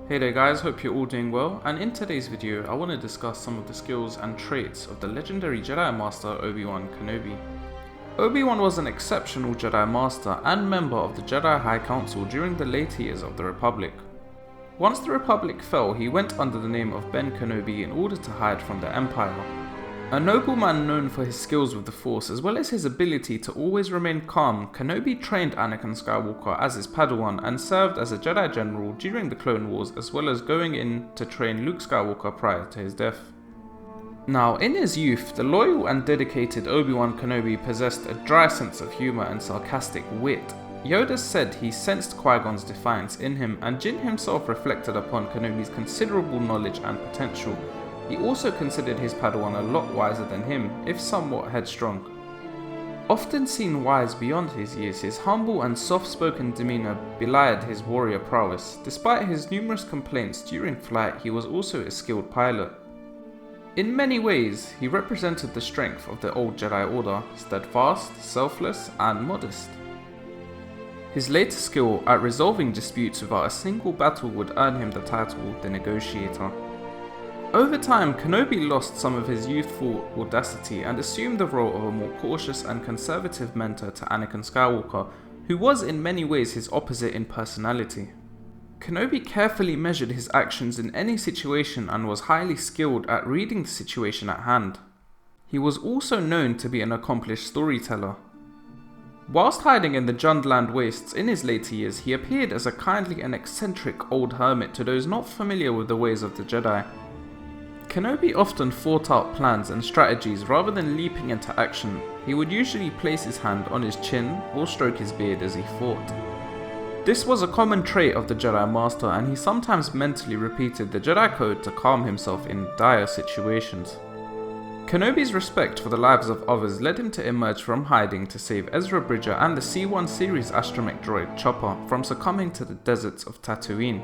Hey there guys, hope you're all doing well, and in today's video I want to discuss some of the skills and traits of the legendary Jedi Master Obi Wan Kenobi. Obi-Wan was an exceptional Jedi Master and member of the Jedi High Council during the later years of the Republic. Once the Republic fell, he went under the name of Ben Kenobi in order to hide from the Empire. A nobleman known for his skills with the Force as well as his ability to always remain calm, Kenobi trained Anakin Skywalker as his Padawan and served as a Jedi General during the Clone Wars as well as going in to train Luke Skywalker prior to his death. Now, in his youth, the loyal and dedicated Obi-Wan Kenobi possessed a dry sense of humour and sarcastic wit. Yoda said he sensed Qui-Gon's defiance in him, and Jin himself reflected upon Kenobi's considerable knowledge and potential. He also considered his Padawan a lot wiser than him, if somewhat headstrong. Often seen wise beyond his years, his humble and soft-spoken demeanour belied his warrior prowess. Despite his numerous complaints during flight, he was also a skilled pilot. In many ways, he represented the strength of the old Jedi Order, steadfast, selfless, and modest. His later skill at resolving disputes without a single battle would earn him the title the Negotiator. Over time, Kenobi lost some of his youthful audacity and assumed the role of a more cautious and conservative mentor to Anakin Skywalker, who was in many ways his opposite in personality. Kenobi carefully measured his actions in any situation and was highly skilled at reading the situation at hand. He was also known to be an accomplished storyteller. Whilst hiding in the Jundland wastes in his later years, he appeared as a kindly and eccentric old hermit to those not familiar with the ways of the Jedi. Kenobi often thought out plans and strategies rather than leaping into action. He would usually place his hand on his chin or stroke his beard as he fought. This was a common trait of the Jedi Master, and he sometimes mentally repeated the Jedi Code to calm himself in dire situations. Kenobi's respect for the lives of others led him to emerge from hiding to save Ezra Bridger and the C-1 series astromech droid Chopper from succumbing to the deserts of Tatooine.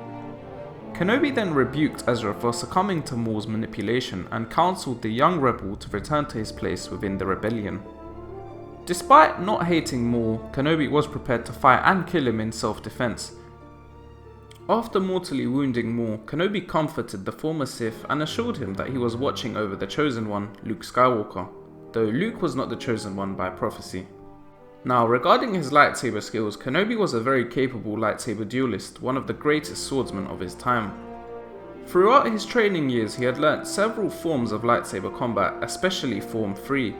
Kenobi then rebuked Ezra for succumbing to Maul's manipulation and counseled the young rebel to return to his place within the rebellion. Despite not hating Maul, Kenobi was prepared to fight and kill him in self-defense. After mortally wounding Maul, Kenobi comforted the former Sith and assured him that he was watching over the Chosen One, Luke Skywalker, though Luke was not the Chosen One by prophecy. Now, regarding his lightsaber skills, Kenobi was a very capable lightsaber duelist, one of the greatest swordsmen of his time. Throughout his training years, he had learnt several forms of lightsaber combat, especially Form 3.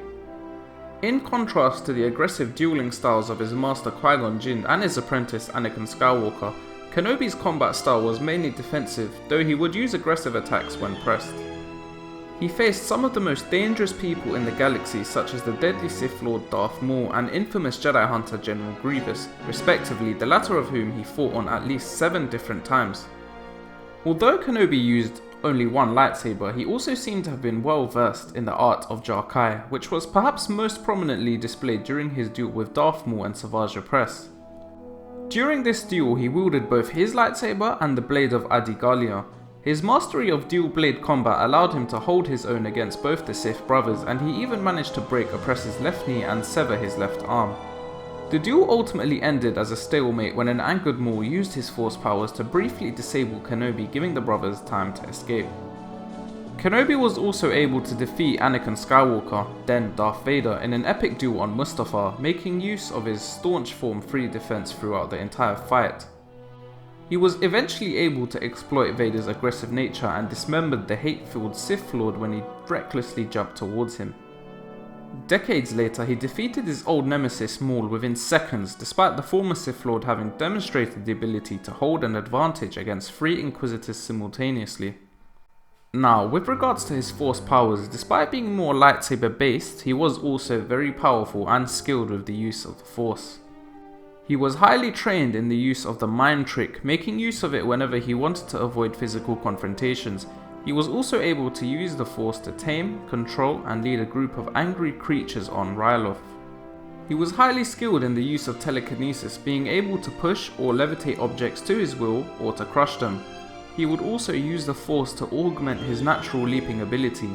In contrast to the aggressive dueling styles of his master Qui-Gon Jinn and his apprentice Anakin Skywalker, Kenobi's combat style was mainly defensive, though he would use aggressive attacks when pressed. He faced some of the most dangerous people in the galaxy, such as the deadly Sith Lord Darth Maul and infamous Jedi Hunter General Grievous, respectively, the latter of whom he fought on at least 7 different times. Although Kenobi used only one lightsaber, he also seemed to have been well versed in the art of Jarkai, which was perhaps most prominently displayed during his duel with Darth Maul and Savage Opress. During this duel, he wielded both his lightsaber and the blade of Adi Gallia. His mastery of dual blade combat allowed him to hold his own against both the Sith brothers, and he even managed to break Opress's left knee and sever his left arm. The duel ultimately ended as a stalemate when an angered Maul used his force powers to briefly disable Kenobi, giving the brothers time to escape. Kenobi was also able to defeat Anakin Skywalker, then Darth Vader, in an epic duel on Mustafar, making use of his staunch Form 3 defense throughout the entire fight. He was eventually able to exploit Vader's aggressive nature and dismembered the hate-filled Sith Lord when he recklessly jumped towards him. Decades later, he defeated his old nemesis Maul within seconds, despite the former Sith Lord having demonstrated the ability to hold an advantage against 3 Inquisitors simultaneously. Now, with regards to his Force powers, despite being more lightsaber based, he was also very powerful and skilled with the use of the Force. He was highly trained in the use of the mind trick, making use of it whenever he wanted to avoid physical confrontations. He was also able to use the Force to tame, control, and lead a group of angry creatures on Ryloth. He was highly skilled in the use of telekinesis, being able to push or levitate objects to his will or to crush them. He would also use the Force to augment his natural leaping ability.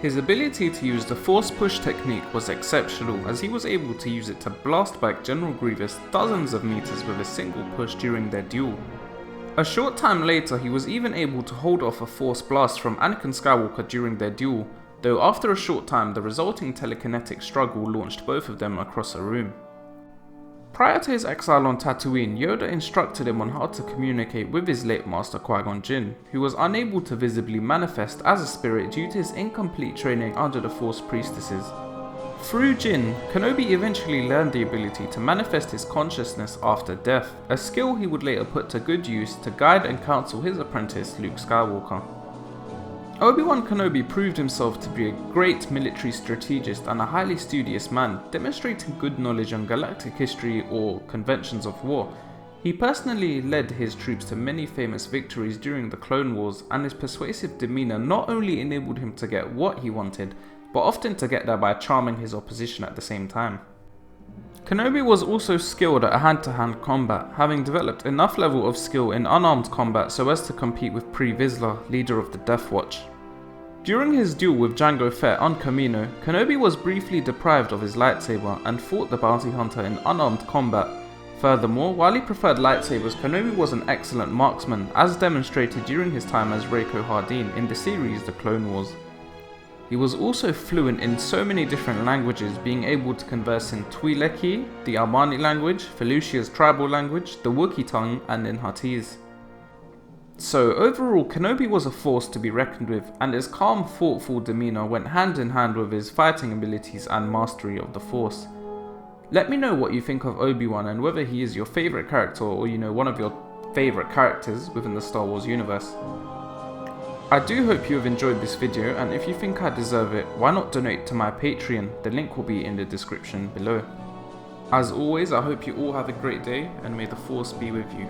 His ability to use the Force push technique was exceptional, as he was able to use it to blast back General Grievous dozens of meters with a single push during their duel. A short time later, he was even able to hold off a Force blast from Anakin Skywalker during their duel, though after a short time the resulting telekinetic struggle launched both of them across a room. Prior to his exile on Tatooine, Yoda instructed him on how to communicate with his late master Qui-Gon Jinn, who was unable to visibly manifest as a spirit due to his incomplete training under the Force priestesses. Through Jinn, Kenobi eventually learned the ability to manifest his consciousness after death, a skill he would later put to good use to guide and counsel his apprentice Luke Skywalker. Obi-Wan Kenobi proved himself to be a great military strategist and a highly studious man, demonstrating good knowledge on galactic history or conventions of war. He personally led his troops to many famous victories during the Clone Wars, and his persuasive demeanour not only enabled him to get what he wanted, but often to get there by charming his opposition at the same time. Kenobi was also skilled at hand-to-hand combat, having developed enough level of skill in unarmed combat so as to compete with Pre Vizsla, leader of the Death Watch. During his duel with Jango Fett on Kamino, Kenobi was briefly deprived of his lightsaber and fought the bounty hunter in unarmed combat. Furthermore, while he preferred lightsabers, Kenobi was an excellent marksman, as demonstrated during his time as Reiko Hardeen in the series The Clone Wars. He was also fluent in so many different languages, being able to converse in Twi'leki, the Armani language, Felucia's tribal language, the Wookiee tongue, and in Huttese. So overall, Kenobi was a force to be reckoned with, and his calm, thoughtful demeanour went hand in hand with his fighting abilities and mastery of the Force. Let me know what you think of Obi-Wan and whether he is your favourite character or one of your favourite characters within the Star Wars universe. I do hope you have enjoyed this video, and if you think I deserve it, why not donate to my Patreon? The link will be in the description below. As always, I hope you all have a great day, and may the Force be with you.